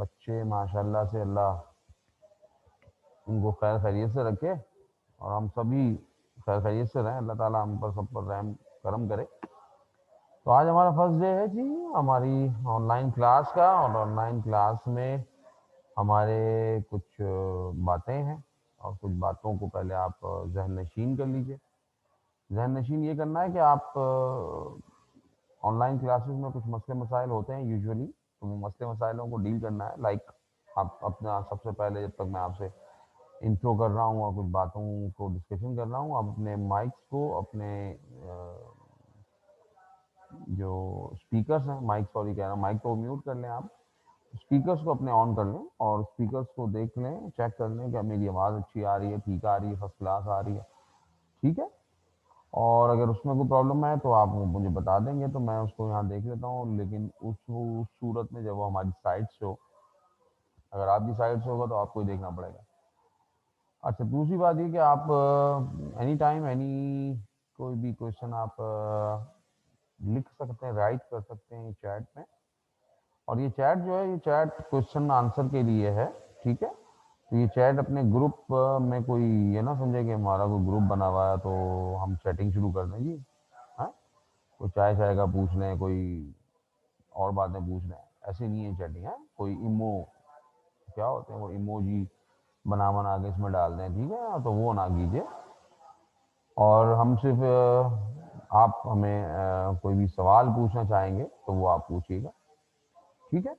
बच्चे माशाल्लाह से अल्लाह उनको खैर खैरियत से रखे और हम सभी खैर खैरियत से रहें। अल्लाह ताला हम पर सब पर रहम करम करे। तो आज हमारा फर्स्ट डे है जी हमारी ऑनलाइन क्लास का, और ऑनलाइन क्लास में हमारे कुछ बातें हैं, और कुछ बातों को पहले आप जहन नशीन कर लीजिए। जहन नशीन ये करना है कि आप ऑनलाइन क्लासेस में कुछ मसले मसाइल होते हैं यूजुअली, तो वो मसले मसाइलों को डील करना है। लाइक आप अपना सबसे पहले, जब तक मैं आपसे इंट्रो कर रहा हूँ और कुछ बातों को डिस्कशन कर रहा हूँ, आप अपने माइक्स को, अपने जो स्पीकर्स हैं, माइक सॉरी कह रहा हूँ, माइक को म्यूट कर लें आप, स्पीकर्स को अपने ऑन कर लें और स्पीकर्स को देख लें, चेक कर लें कि मेरी आवाज़ अच्छी आ रही है, ठीक आ रही है, फर्स्ट क्लास आ रही है, ठीक है। और अगर उसमें कोई प्रॉब्लम है तो आप वो मुझे बता देंगे, तो मैं उसको यहाँ देख लेता हूँ। लेकिन उस सूरत में जब वो हमारी साइड से हो, अगर आपकी साइड से होगा तो आपको ही देखना पड़ेगा। अच्छा, दूसरी बात ये कि आप एनी टाइम एनी कोई भी क्वेश्चन आप लिख सकते हैं, राइट कर सकते हैं चैट में। और ये चैट जो है, ये चैट क्वेश्चन आंसर के लिए है, ठीक है। तो ये चैट अपने ग्रुप में, कोई ये ना समझे कि हमारा कोई ग्रुप बना हुआ है तो हम चैटिंग शुरू कर दें जी। हाँ, कोई चाय चाय का पूछ लें, कोई और बातें पूछ लें, ऐसे नहीं है चैटिंग। है कोई इमो, क्या होते हैं वो इमोजी बना बना के इसमें डाल दें, ठीक है, तो वो ना कीजिए। और हम सिर्फ आप हमें कोई भी सवाल पूछना चाहेंगे तो वो आप पूछिएगा, ठीक है।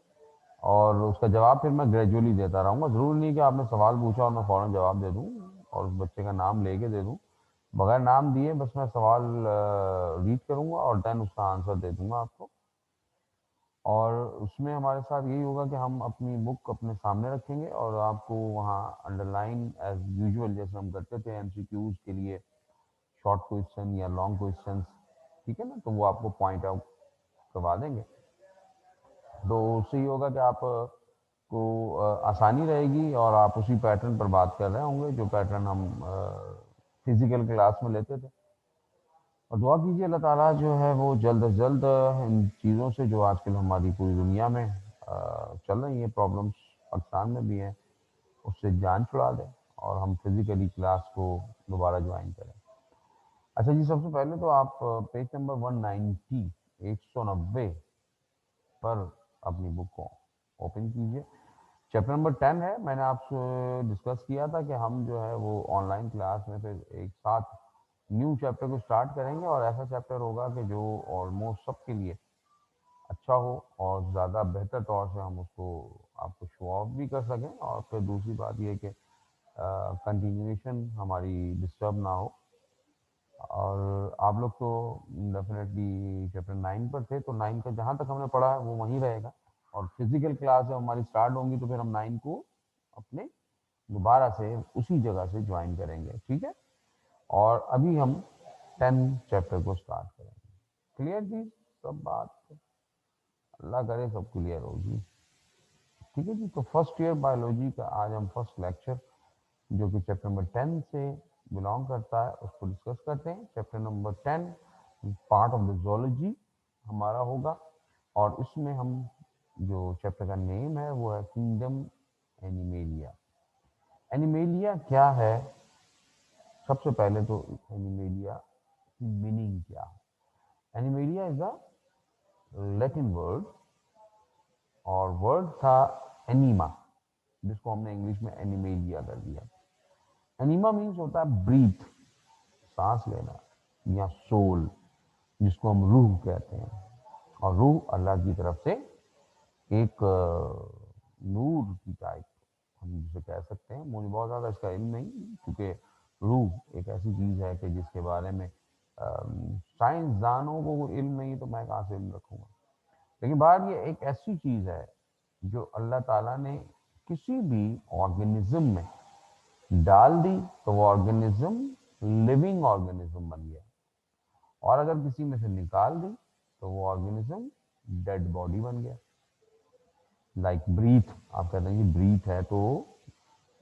और उसका जवाब फिर मैं ग्रेजुअली देता रहूँगा। ज़रूरी नहीं कि आपने सवाल पूछा और मैं फ़ौरन जवाब दे दूँ और उस बच्चे का नाम लेके दे दूँ। बगैर नाम दिए बस मैं सवाल रीड करूँगा और देन उसका आंसर दे दूँगा आपको। और उसमें हमारे साथ यही होगा कि हम अपनी बुक अपने सामने रखेंगे और आपको वहाँ अंडरलाइन एज यूजुअल, जैसे हम करते थे एमसीक्यूज के लिए, शॉर्ट क्वेश्चन या लॉन्ग क्वेश्चंस, ठीक है ना, तो वो आपको पॉइंट आउट करवा देंगे। तो उससे ये होगा कि आप को आसानी रहेगी और आप उसी पैटर्न पर बात कर रहे होंगे जो पैटर्न हम फिजिकल क्लास में लेते थे। और दुआ कीजिए अल्लाह ताला जो है वो जल्द अज जल्द इन चीज़ों से, जो आजकल हमारी पूरी दुनिया में चल रही हैं प्रॉब्लम्स, पाकिस्तान में भी हैं, उससे जान छुड़ा दें और हम फिज़िकली क्लास को दोबारा ज्वाइन करें। अच्छा जी, सबसे पहले तो आप पेज नंबर 190, 190 पर अपनी बुक को ओपन कीजिए। चैप्टर नंबर 10 है। मैंने आपसे डिस्कस किया था कि हम जो है वो ऑनलाइन क्लास में फिर एक साथ न्यू चैप्टर को स्टार्ट करेंगे, और ऐसा चैप्टर होगा कि जो ऑलमोस्ट सबके लिए अच्छा हो और ज़्यादा बेहतर तौर से हम उसको आपको शो ऑफ भी कर सकें। और फिर दूसरी बात ये कि कंटिन्यूएशन हमारी डिस्टर्ब ना हो। और आप लोग तो डेफिनेटली चैप्टर 9 पर थे, तो 9 का जहाँ तक हमने पढ़ा है वो वहीं रहेगा। और फिजिकल क्लास जब हमारी स्टार्ट होंगी तो फिर हम 9 को अपने दोबारा से उसी जगह से ज्वाइन करेंगे, ठीक है। और अभी हम 10 चैप्टर को स्टार्ट करेंगे। क्लियर जी सब बात? अल्लाह करे सब क्लियर होगी, ठीक है जी। तो फर्स्ट ईयर बायोलॉजी का आज हम फर्स्ट लेक्चर, जो कि चैप्टर नंबर 10 से बिलोंग करता है, उसको डिस्कस करते हैं। Chapter number 10 part of the zoology हमारा होगा, और इसमें हम जो चैप्टर का नेम है वो है किंगडम एनिमेलिया। एनिमेलिया क्या है? सबसे पहले तो एनिमेलिया की मीनिंग क्या है? Animalia is a Latin word, और वर्ड था एनीमा, जिसको हमने इंग्लिश में एनिमेलिया कर दिया। एनीमा मीन्स होता है ब्रीथ, सांस लेना, या सोल, जिसको हम रूह कहते हैं। और रूह अल्लाह की तरफ से एक नूर की टाइप हम जिसे कह सकते हैं। मुझे बहुत ज़्यादा इसका इल्म नहीं, क्योंकि रूह एक ऐसी चीज़ है कि जिसके बारे में साइंसदानों को इल्म नहीं, तो मैं कहाँ से इल्म रखूँगा। लेकिन बात ये एक ऐसी चीज़ है जो अल्लाह ताला ने किसी भी ऑर्गेनिज्म में डाल दी तो वो ऑर्गेनिज्म लिविंग ऑर्गेनिज्म बन गया, और अगर किसी में से निकाल दी तो वो ऑर्गेनिज्म डेड बॉडी बन गया। लाइक ब्रीथ, आप कहते हैं कि ब्रीथ है तो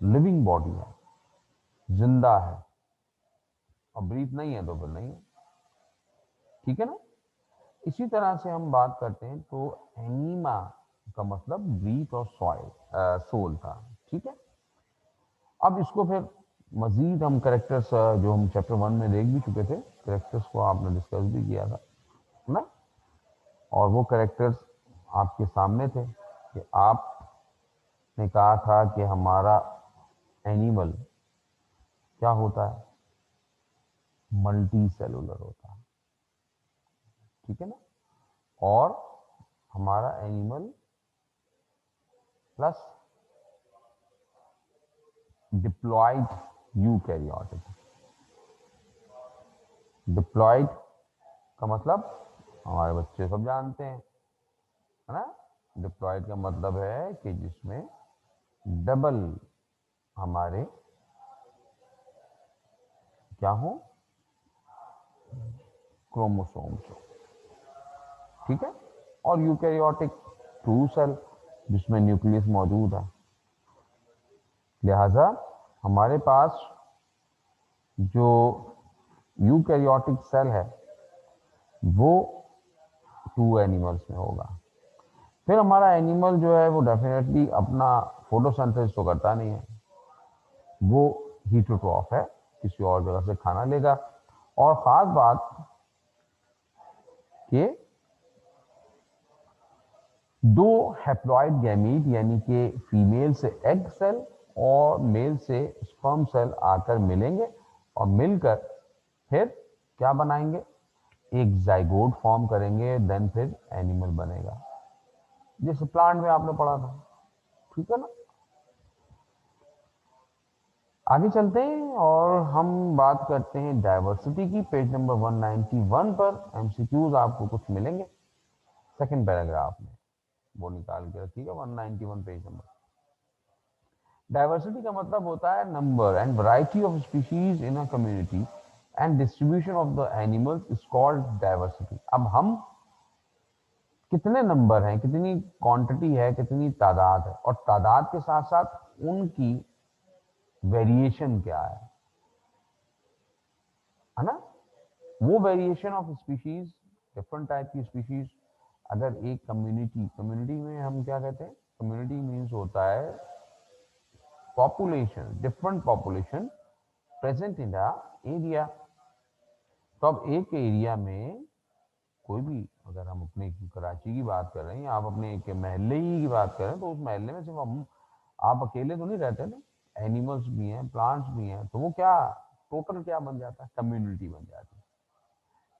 लिविंग बॉडी है, जिंदा है, और ब्रीथ नहीं है तो फिर नहीं है, ठीक है ना। इसी तरह से हम बात करते हैं तो एनीमा का मतलब ब्रीथ और सोल था। ठीक है, अब इसको फिर मजीद हम करेक्टर्स जो हम चैप्टर 1 में देख भी चुके थे, करेक्टर्स को आपने डिस्कस भी किया था ना, और वो करेक्टर्स आपके सामने थे कि आपने कहा था कि हमारा एनिमल क्या होता है, मल्टी सेलुलर होता है। ठीक है ना, और हमारा animal plus diploid eukaryotic. Diploid का मतलब हमारे बच्चे सब जानते हैं, है ना। डिप्लॉयड का मतलब है कि जिसमें डबल हमारे क्या हो, क्रोमोसोम्स हो। ठीक है, और यूकैरियोटिक टू सेल जिसमें न्यूक्लियस मौजूद है। लिहाजा हमारे पास जो यूकैरियोटिक सेल है वो टू एनिमल्स में होगा। फिर हमारा एनिमल जो है वो डेफिनेटली अपना फोटोसिंथेसिस तो करता नहीं है, वो हीटरोट्रॉफ है, किसी और जगह से खाना लेगा। और खास बात कि दो हैप्लॉइड गैमीट यानी कि फीमेल से एग सेल और मेल से स्पर्म सेल आकर मिलेंगे और मिलकर फिर क्या बनाएंगे, एक जाइगोट फॉर्म करेंगे, देन फिर एनिमल बनेगा, जैसे प्लांट में आपने पढ़ा था। ठीक है ना, आगे चलते हैं और हम बात करते हैं डाइवर्सिटी की। पेज नंबर 191 पर एमसीक्यूज आपको कुछ मिलेंगे, सेकंड पैराग्राफ में वो निकाल के रखिएगा, 191 पेज नंबर। डाइवर्सिटी का मतलब होता है number and variety of species in a community and distribution of the animals is called diversity. अब हम कितने नंबर हैं, कितनी क्वांटिटी है, कितनी तादाद है, और तादाद के साथ साथ उनकी वेरिएशन क्या है ना, वो variation of species, different type की स्पीशीज। अगर एक कम्युनिटी, कम्युनिटी में हम क्या कहते हैं, कम्युनिटी मीन्स होता है population, different population present in the area. तो अब एक एरिया में कोई भी, अगर हम अपने कराची की बात कर रहे हैं या आप अपने एक महल्ले ही की बात कर रहे हैं, तो उस महल्ले में सिर्फ हम आप अकेले तो नहीं रहते ना, एनिमल्स भी हैं, प्लांट्स भी हैं, तो वो क्या टोटल क्या बन जाता है, कम्युनिटी बन जाती है।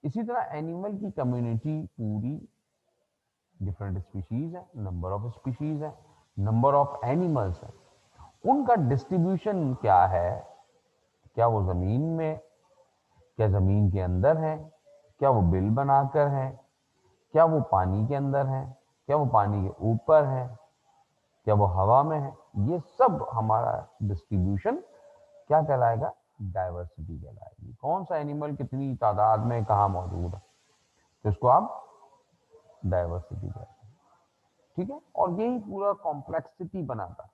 इसी तरह एनिमल की कम्युनिटी पूरी डिफरेंट स्पीशीज है, नंबर ऑफ स्पीशीज है, नंबर ऑफ एनिमल्स है, उनका डिस्ट्रीब्यूशन क्या है, क्या वो जमीन में, क्या जमीन के अंदर है, क्या वो बिल बनाकर है, क्या वो पानी के अंदर है, क्या वो पानी के ऊपर है, क्या वो हवा में है, ये सब हमारा डिस्ट्रीब्यूशन क्या कहलाएगा, डाइवर्सिटी कहलाएगी। कौन सा एनिमल कितनी तादाद में कहाँ मौजूद है, तो इसको आप डाइवर्सिटी कहते हैं। ठीक है, और यही पूरा कॉम्प्लेक्सिटी बनाता है।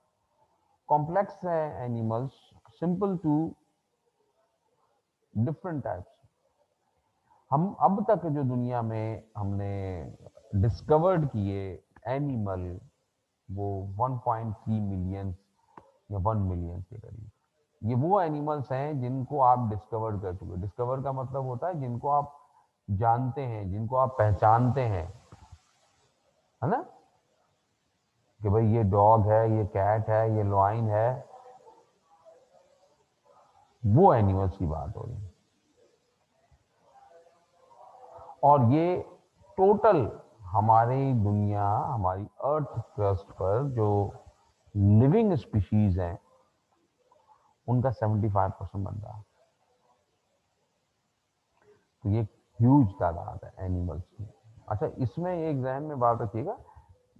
कॉम्प्लेक्स है animals, simple to different types. हम अब तक जो दुनिया में हमने डिस्कवर्ड किए एनिमल, वो 1.3 मिलियन या 1 मिलियन के करीब, ये वो एनिमल्स हैं जिनको आप डिस्कवर कर चुके। डिस्कवर का मतलब होता है जिनको आप जानते हैं, जिनको आप पहचानते हैं, है ना, कि भाई ये डॉग है, ये कैट है, ये लॉइन है, वो एनिमल्स की बात हो रही है। और ये टोटल हमारी दुनिया, हमारी अर्थ क्रस्ट पर जो लिविंग स्पीशीज हैं उनका 75% बन रहा है। तो ये ह्यूज तादाद है एनिमल्स की। अच्छा, इसमें एक जहन में बात रखिएगा,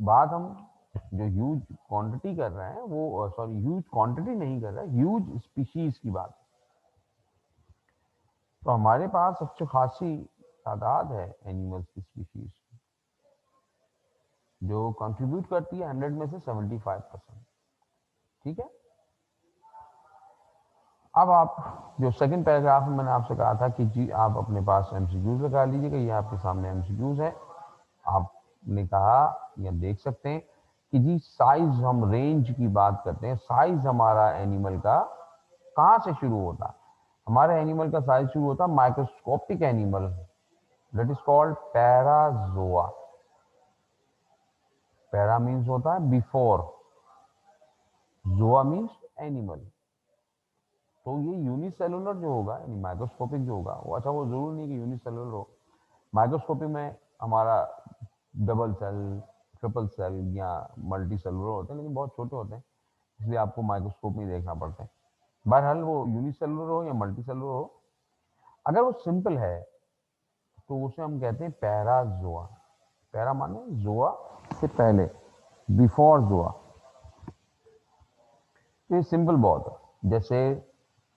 बात हम जो ह्यूज क्वांटिटी कर रहे हैं वो, सॉरी ह्यूज क्वांटिटी नहीं कर रहे हैं, ह्यूज स्पीशीज की बात। तो हमारे पास अच्छी खासी तादाद है एनिमल्स की स्पीशीज जो कंट्रीब्यूट करती है 100 में से 75%। ठीक है, अब आप जो सेकंड पैराग्राफ में मैंने आपसे कहा था कि जी आप अपने पास एमसीक्यूज लगा लीजिएगा, ये आपके सामने एमसीक्यूज है। आपने कहा या देख सकते हैं कि जी साइज, हम रेंज की बात करते हैं, साइज हमारा एनिमल का कहां से शुरू होता है? हमारे एनिमल का साइज शुरू होता है microscopic animal, that is called Parazoa. Para means होता है बिफोर, जोआ मीन्स एनिमल। तो ये यूनिसेलुलर जो होगा, यानी माइक्रोस्कोपिक जो होगा वो, अच्छा वो जरूर नहीं कि यूनिसेलुलर हो, माइक्रोस्कोपिक में हमारा डबल सेल, ट्रिपल सेल या मल्टी सेलुलर होते हैं, लेकिन बहुत छोटे होते हैं, इसलिए आपको माइक्रोस्कोप में देखना पड़ता है। बहरहाल वो यूनिसेलुलर हो या मल्टी सेलुलर हो, अगर वो सिंपल है तो उसे हम कहते हैं पैराजोआ। पैरा माने जोआ से पहले, बिफोर जोआ। तो ये सिंपल बहुत है। जैसे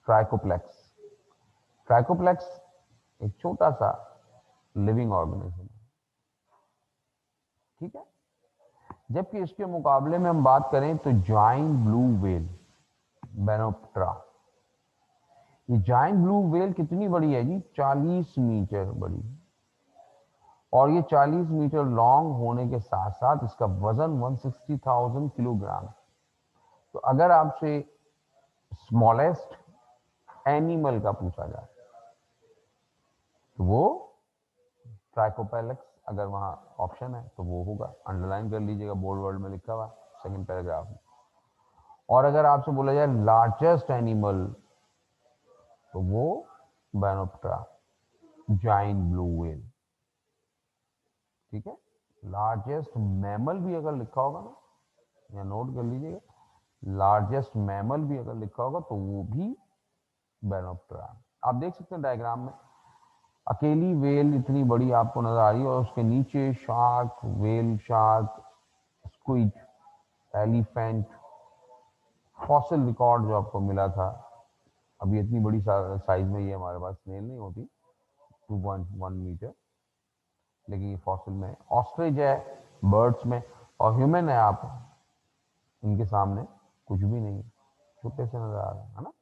ट्राइकोप्लेक्स, ट्राइकोप्लेक्स एक छोटा सा लिविंग ऑर्गेनिज्म है, ठीक है। जबकि इसके मुकाबले में हम बात करें तो जाइंट ब्लू व्हेल, बेनोप्टरा, ये जाइंट ब्लू व्हेल कितनी बड़ी है जी? 40 मीटर बड़ी। और ये 40 मीटर लॉन्ग होने के साथ साथ इसका वजन 160,000 किलोग्राम। तो अगर आपसे स्मॉलेस्ट एनिमल का पूछा जाए तो वो ट्राइकोपेलेक्स, अगर वहां ऑप्शन है तो वो होगा, अंडरलाइन कर लीजिएगा, बोल्ड वर्ड में लिखा हुआ सेकंड पैराग्राफ में। और अगर आपसे बोला जाए लार्जेस्ट एनिमल तो वो बैनोप्टरा, जाइंट ब्लू व्हेल, ठीक है। लार्जेस्ट मैमल भी अगर लिखा होगा ना, या नोट कर लीजिएगा, लार्जेस्ट मैमल भी अगर लिखा होगा तो वो भी बैनोप्टरा। आप देख सकते हैं डायग्राम में, अकेली वेल इतनी बड़ी आपको नजर आ रही है, और उसके नीचे shark, whale shark, squid, elephant, fossil record जो आपको मिला था। अभी इतनी बड़ी साइज में ये हमारे पास स्नेल नहीं होती, 2.1 मीटर, लेकिन ये फॉसिल में ऑस्ट्रिच है, बर्ड्स में, और ह्यूमन है, आप इनके सामने कुछ भी नहीं, छोटे से नजर आ रहे हैं, है ना।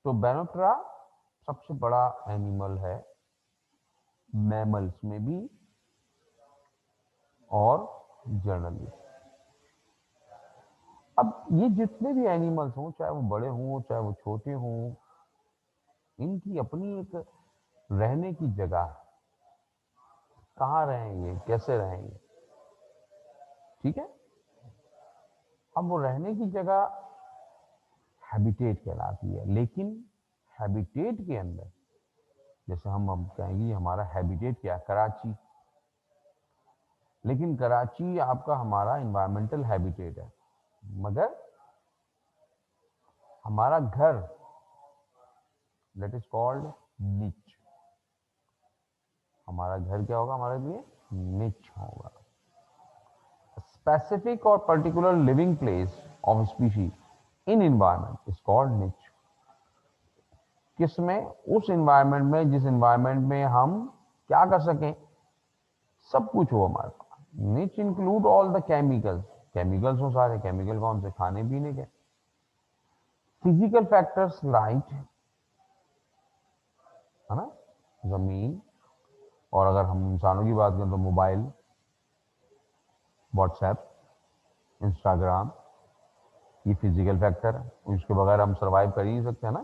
तो बैनोप्टरा सबसे बड़ा एनिमल है मैमल्स में भी और जनरली। अब ये जितने भी एनिमल्स हों, चाहे वो बड़े हों चाहे वो छोटे हों, इनकी अपनी एक रहने की जगह है। कहाँ रहेंगे, कैसे रहेंगे, ठीक है। अब वो रहने की जगह हैबिटेट कहलाती है, लेकिन हैबिटेट के अंदर, जैसे हम अब कहेंगे हमारा हैबिटेट क्या, कराची, लेकिन कराची आपका हमारा इन्वायरमेंटल हैबिटेट है, मगर हमारा घर, दैट इज कॉल्ड निच। हमारा घर क्या होगा हमारे लिए? निच होगा। स्पेसिफिक और particular living place of species in environment is called निच। किसमें? उस एनवायरनमेंट में जिस एनवायरनमेंट में हम क्या कर सकें, सब कुछ हो हमारे पास। निच include all the chemicals, chemicals हो सारे, केमिकल कौन से? खाने पीने के। फिजिकल फैक्टर्स, लाइट, है ना, जमीन, और अगर हम इंसानों की बात करें तो मोबाइल, व्हाट्सएप, इंस्टाग्राम, ये फिजिकल फैक्टर है, उसके बगैर हम सरवाइव कर ही नहीं सकते, है ना,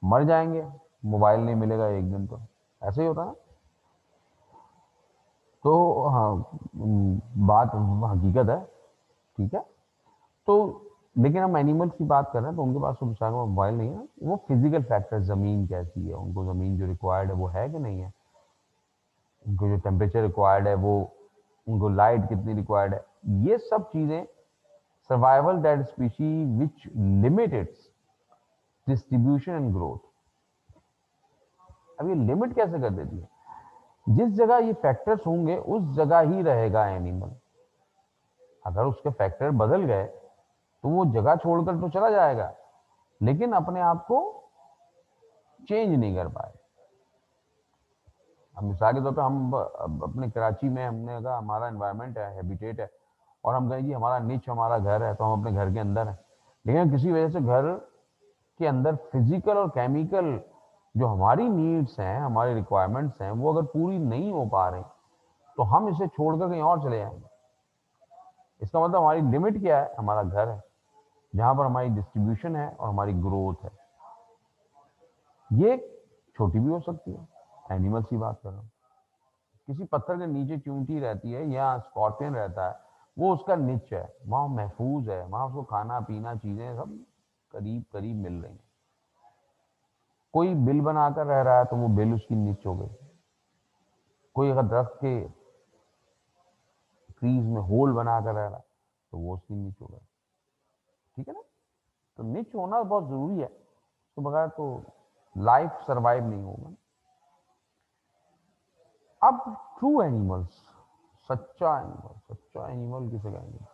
मर जाएंगे, मोबाइल नहीं मिलेगा एक दिन तो, ऐसे ही होता है। तो हाँ, बात हकीकत है, ठीक है। तो लेकिन हम एनिमल्स की बात कर रहे हैं तो उनके पास तो बेचारों का मोबाइल नहीं है, वो फिजिकल फैक्टर, जमीन कैसी है, उनको जमीन जो रिक्वायर्ड है वो है कि नहीं है, उनको जो टेम्परेचर रिक्वायर्ड है वो, उनको लाइट कितनी रिक्वायर्ड है, ये सब चीजें, survival that species which limit it's distribution and growth. अब ये लिमिट कैसे कर देती है? जिस जगह ये फैक्टर्स होंगे उस जगह ही रहेगा एनिमल। अगर उसके फैक्टर बदल गए तो वो जगह छोड़कर तो चला जाएगा, लेकिन अपने आप को चेंज नहीं कर पाए। अब मिसाल के तौर पे हम अपने कराची में, हमने कहा हमारा एनवायरनमेंट है, हैबिटेट है, और हम कहें जी हमारा निच, हमारा घर है, तो हम अपने घर के अंदर हैं, लेकिन किसी वजह से घर के अंदर फिजिकल और केमिकल जो हमारी नीड्स हैं, हमारी रिक्वायरमेंट्स हैं, वो अगर पूरी नहीं हो पा रही तो हम इसे छोड़कर कहीं और चले जाएंगे। इसका मतलब हमारी लिमिट क्या है, हमारा घर है जहां पर हमारी डिस्ट्रीब्यूशन है और हमारी ग्रोथ है। ये छोटी भी हो सकती है, एनिमल्स की बात कर रहा हूँ। किसी पत्थर के नीचे चींटी रहती है या स्कॉर्पियन रहता है, वो उसका निच है, वहां महफूज है, वहां उसको खाना पीना चीजें सब करीब करीब मिल रही हैं। कोई बिल बनाकर रह रहा है तो वो बिल उसकी निच हो गई। कोई अगर दरख्त के ट्रीज में होल बनाकर रह रहा है तो वो उसकी निच हो गई। ठीक है ना? तो निच होना बहुत जरूरी है, तो बगैर तो लाइफ सरवाइव नहीं होगा। अब ट्रू एनिमल्स, सच्चा एनिमल किसे कहेंगे?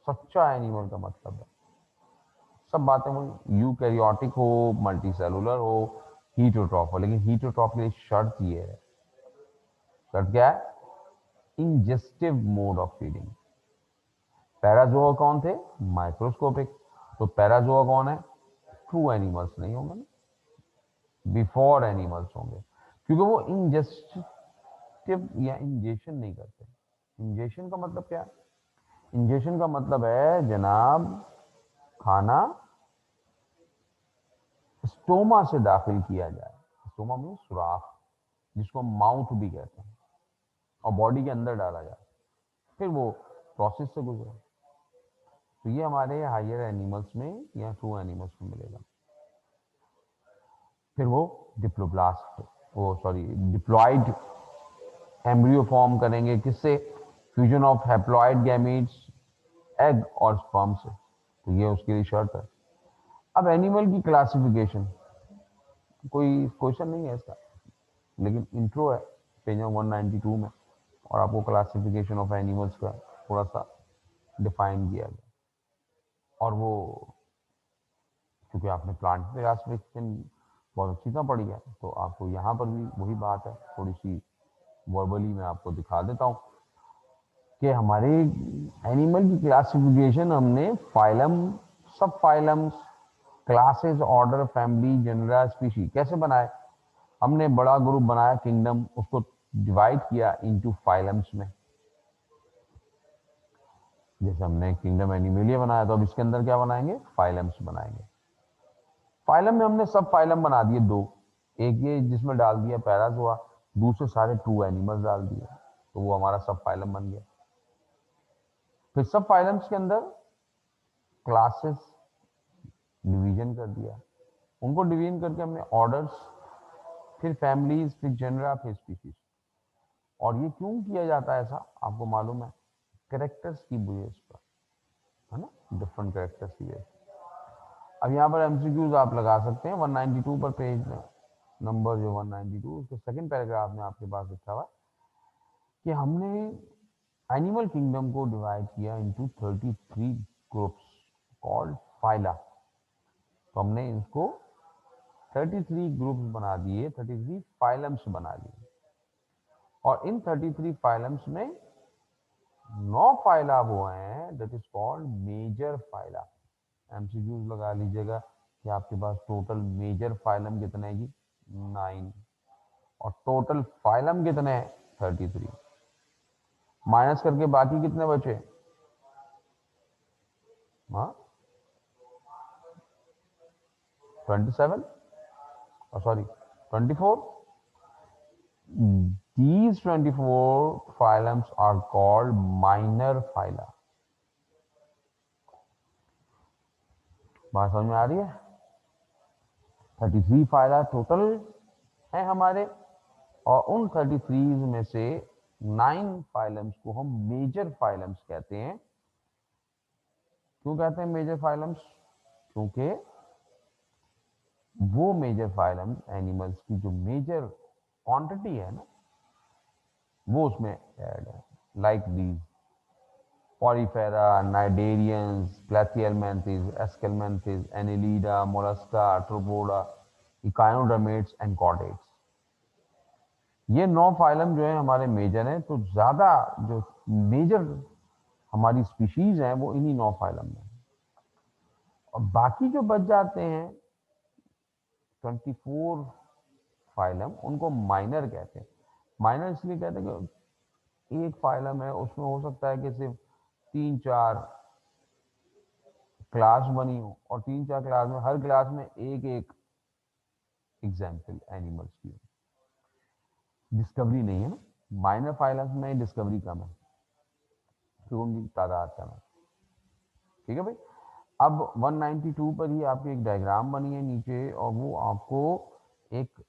सच्चा एनिमल का मतलब है सब बातें वही, यूकैरियोटिक हो, मल्टीसेलुलर हो, हीटरोट्रॉफ हो, लेकिन हीटरोट्रॉफ के लिए शर्त ये है। शर्त क्या है? Ingestive mode of feeding. Parazoa कौन थे? माइक्रोस्कोपिक। तो पैराजोआ कौन है? ट्रू एनिमल्स नहीं होंगे ना, बिफोर एनिमल्स होंगे, क्योंकि वो इंजेस्टिव या इंजेशन नहीं करते। इंजेशन का मतलब क्या है? इंजेशन का मतलब है जनाब, खाना स्टोमा से दाखिल किया जाए। स्टोमा में सुराख, जिसको माउथ भी कहते हैं, और बॉडी के अंदर डाला जाए, फिर वो प्रोसेस से गुजरे। तो ये हमारे हायर एनिमल्स में या ट्रू एनिमल्स में मिलेगा। फिर वो डिप्लोब्लास्ट, वो सॉरी डिप्लॉइड एम्ब्रियो फॉर्म करेंगे, किससे? Fusion of haploid gametes, egg और स्पर्म से। तो ये उसके लिए शर्त है। अब एनिमल की क्लासिफिकेशन, कोई क्वेश्चन नहीं है इसका, लेकिन इंट्रो है पेज 192 में, और आपको क्लासिफिकेशन ऑफ एनिमल्स का थोड़ा सा डिफाइन किया गया। और वो क्योंकि आपने प्लांट क्लासिफिकेशन बहुत अच्छी तरह पढ़ी है, तो आपको यहाँ पर भी वही बात है, थोड़ी सी वर्बली मैं आपको दिखा देता हूँ कि हमारे एनिमल की क्लासिफिकेशन हमने phylum, sub phylums, classes, order, family, genera, species कैसे बनाए? हमने बड़ा ग्रुप बनाया किंगडम, उसको डिवाइड किया इनटू फाइलम्स में। जैसे हमने किंगडम एनिमेलिया बनाया, तो अब इसके अंदर क्या बनाएंगे? फाइलम्स बनाएंगे। फाइलम में हमने सब फाइलम बना दिए दो, एक ये जिसमें डाल दिया पैराजोआ, दूसरे सारे ट्रू एनिमल्स डाल दिए, तो वो हमारा सब फाइलम बन गया। फिर सब फाइलम्स के अंदर क्लासेस डिवीजन कर दिया, उनको डिवीजन करके हमने ऑर्डर्स, फिर फैमिलीज, फिर जनरा, फिर स्पीशीज। और ये क्यों किया जाता है ऐसा, आपको मालूम है? कैरेक्टर्स की बेस पर, है ना, डिफरेंट कैरेक्टर्स की बेस। अब यहाँ पर एमसीक्यूज आप लगा सकते हैं 192 पर, पेज नंबर जो 192, उसके सेकंड पैराग्राफ में आपके पास लिखा हुआ कि हमने एनिमल किंगडम को डिवाइड किया इनटू 33 ग्रुप्स कॉल्ड फाइला। तो हमने इसको 33 ग्रुप्स बना दिए, 33 फाइलम्स बना दिए, और इन 33 फाइलम्स में 9 फाइला वो हैं that is called major phyla. MCQs लगा लीजिएगा कि आपके पास टोटल मेजर फाइलम कितने हैं जी? 9। और टोटल फाइलम कितने हैं? 33। माइनस करके बाकी कितने बचे? हाँ, 27, sorry 24। These 24 phylums are called minor phyla। बात समझ में आ रही है? 33 फाइला टोटल है हमारे, और उन 33 में से 9 फाइलम्स को हम मेजर फाइलम्स कहते हैं। क्यों कहते हैं मेजर फाइलम्स? क्योंकि वो मेजर फाइलम्स एनिमल्स की जो मेजर क्वांटिटी है ना, वो उसमें ऐड है। Like these porifera, cnidarians, platyhelminthes, aschelminthes, annelida, mollusca, arthropoda, echinodermata and chordates. ये 9 फाइलम जो है हमारे मेजर हैं, तो ज्यादा जो मेजर हमारी स्पीशीज हैं वो इन्हीं 9 फाइलम में। और बाकी जो बच जाते हैं 24 फाइलम, उनको माइनर कहते हैं। माइनर इसलिए कहते हैं कि एक फाइलम है, उसमें हो सकता है कि सिर्फ 3-4 क्लास बनी हो, और 3-4 क्लास में हर क्लास में एक एक एग्जाम्पल एनिमल्स की। डिस्कवरी नहीं है ना, माइनर फाइलम्स में डिस्कवरी कम है क्योंकि उनकी तादाद कम है। ठीक है भाई। अब 192 पर ही आपकी एक डायग्राम बनी है नीचे, और वो आपको एक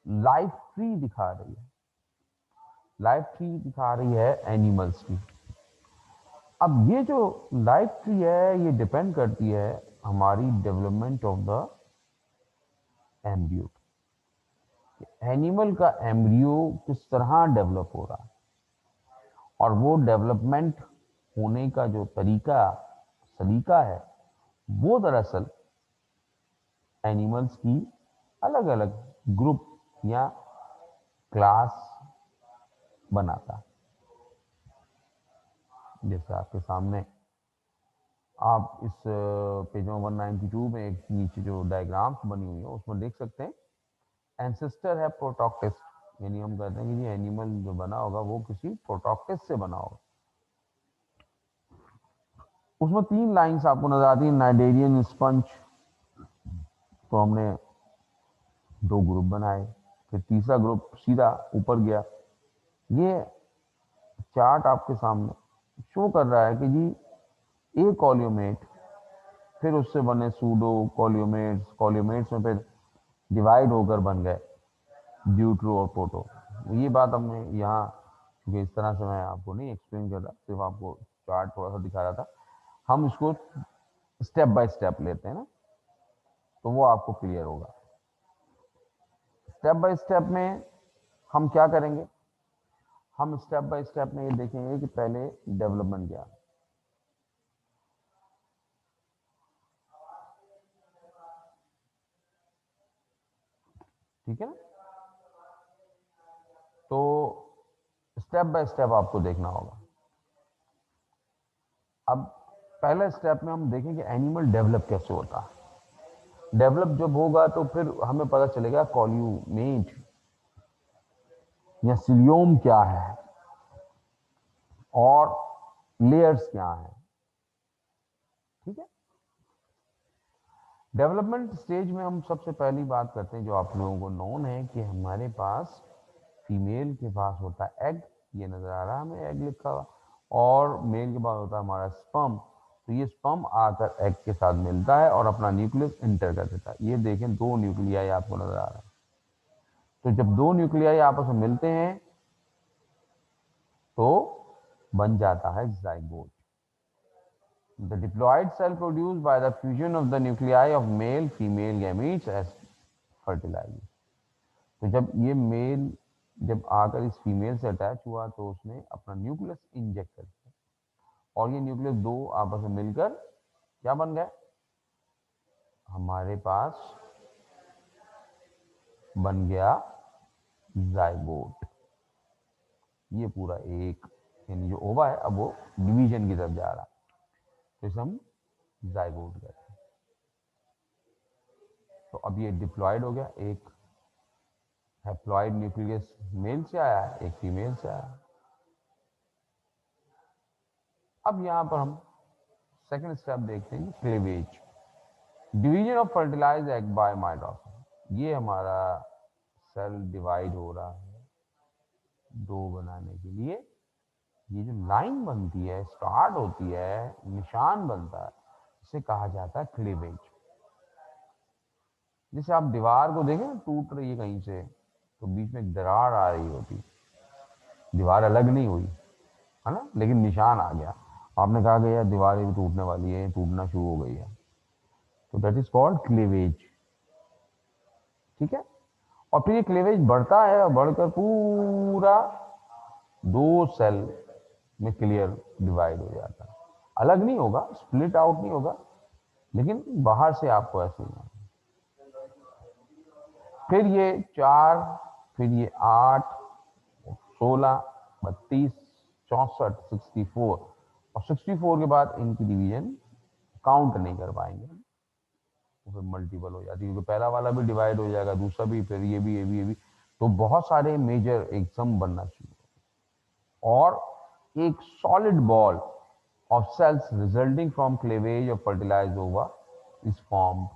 लाइफ ट्री दिखा रही है। लाइफ ट्री दिखा रही है एनिमल्स की। अब ये जो लाइफ ट्री है ये डिपेंड करती है हमारी development of the embryo. Animal का एम्ब्रियो किस तरह डेवलप हो रहा है, और वो डेवलपमेंट होने का जो सलीका है, वो दरअसल एनिमल्स की अलग अलग ग्रुप या क्लास बनाता है। जैसे आपके सामने आप इस पेज 192 में एक नीचे जो डायग्राम्स बनी हुई है उसमें देख सकते हैं, एंसेस्टर है प्रोटॉक्टिस्ट, यानी हम कहते हैं कि ये एनिमल जो बना होगा वो किसी प्रोटॉक्टिस्ट से बना होगा। उसमें 3 लाइंस आपको नजर आती है, नाइडेरियन स्पंज, तो हमने 2 ग्रुप बनाए, फिर तीसरा ग्रुप सीधा ऊपर गया। ये चार्ट आपके सामने शो कर रहा है कि जी ए कॉल्यूमेट, फिर उससे बने सूडो कॉल्यूमेट्स, कॉल्यूमेट्स में फिर डिवाइड होकर बन गए ड्यूट्रो और प्रोटो। ये बात हमने यहाँ, क्योंकि इस तरह से मैं आपको नहीं एक्सप्लेन कर रहा, सिर्फ आपको चार्ट थोड़ा सा दिखा रहा था। हम इसको स्टेप बाय स्टेप लेते हैं ना, तो वो आपको क्लियर होगा। स्टेप बाय स्टेप में हम क्या करेंगे, हम स्टेप बाय स्टेप में ये देखेंगे कि पहले डेवलपमेंट क्या है। ठीक है ना, तो स्टेप बाय स्टेप आपको देखना होगा। अब पहले स्टेप में हम देखेंगे एनिमल डेवलप कैसे होता है। डेवलप जब होगा तो फिर हमें पता चलेगा कॉल्यूमेट या सिलियोम क्या है और लेयर्स क्या हैं। ठीक है। डेवलपमेंट स्टेज में हम सबसे पहली बात करते हैं, जो आप लोगों को नोन है कि हमारे पास फीमेल के पास होता है एग, ये नजर आ रहा है हमें एग लिखा हुआ, और मेल के पास होता है हमारा स्पर्म। तो ये स्पर्म आकर एग के साथ मिलता है और अपना न्यूक्लियस इंटर कर देता है। ये देखें 2 न्यूक्लियाई आपको नजर आ रहा है। तो जब 2 न्यूक्लियाई आपस में मिलते हैं तो बन जाता है zygote. The diploid cell produced by the fusion of the nuclei of male female gametes as fertilized। तो जब ये मेल जब आकर इस फीमेल से अटैच हुआ तो उसने अपना न्यूक्लियस इंजेक्ट कर दिया, और ये न्यूक्लियस 2 आपस में मिलकर क्या बन गए, हमारे पास बन गया जाइगोट। ये पूरा एक, यानी जो ओवा है अब वो डिवीजन की तरफ जा रहा है, तो इसे हम जाइगोट कहते हैं। तो अब ये डिप्लॉयड हो गया, एक हैप्लॉइड न्यूक्लियस मेल से आया है, एक फीमेल से आया है। अब यहाँ पर हम सेकंड स्टेप देखते हैं, cleavage, division of fertilize egg by mitosis. ये हमारा सेल डिवाइड हो रहा है 2 बनाने के लिए। ये जो लाइन बनती है, स्टार्ट होती है, निशान बनता है, इसे कहा जाता है क्लीवेज। जैसे आप दीवार को देखें टूट रही है कहीं से, तो बीच में एक दरार आ रही होती, दीवार अलग नहीं हुई है ना, लेकिन निशान आ गया। आपने कहा कि यार दीवार भी टूटने वाली है, टूटना शुरू हो गई है, तो दैट इज कॉल्ड क्लीवेज। ठीक है। और फिर ये क्लीवेज बढ़ता है और बढ़कर पूरा 2 सेल में क्लियर डिवाइड हो जाता है। अलग नहीं होगा, स्प्लिट आउट नहीं होगा, लेकिन बाहर से आपको ऐसे ही। फिर ये 4, फिर ये 8, 16, 32, 64, 64, और 64 के बाद इनकी डिवीजन काउंट नहीं कर पाएंगे, तो फिर मल्टीपल हो जाती है, क्योंकि पहला वाला भी डिवाइड हो जाएगा, दूसरा भी, फिर ये भी, ये भी, ये भी, तो बहुत सारे मेजर एग्जाम बनना चाहिए। और एक solid ball of cells resulting from cleavage of fertilized ova is formed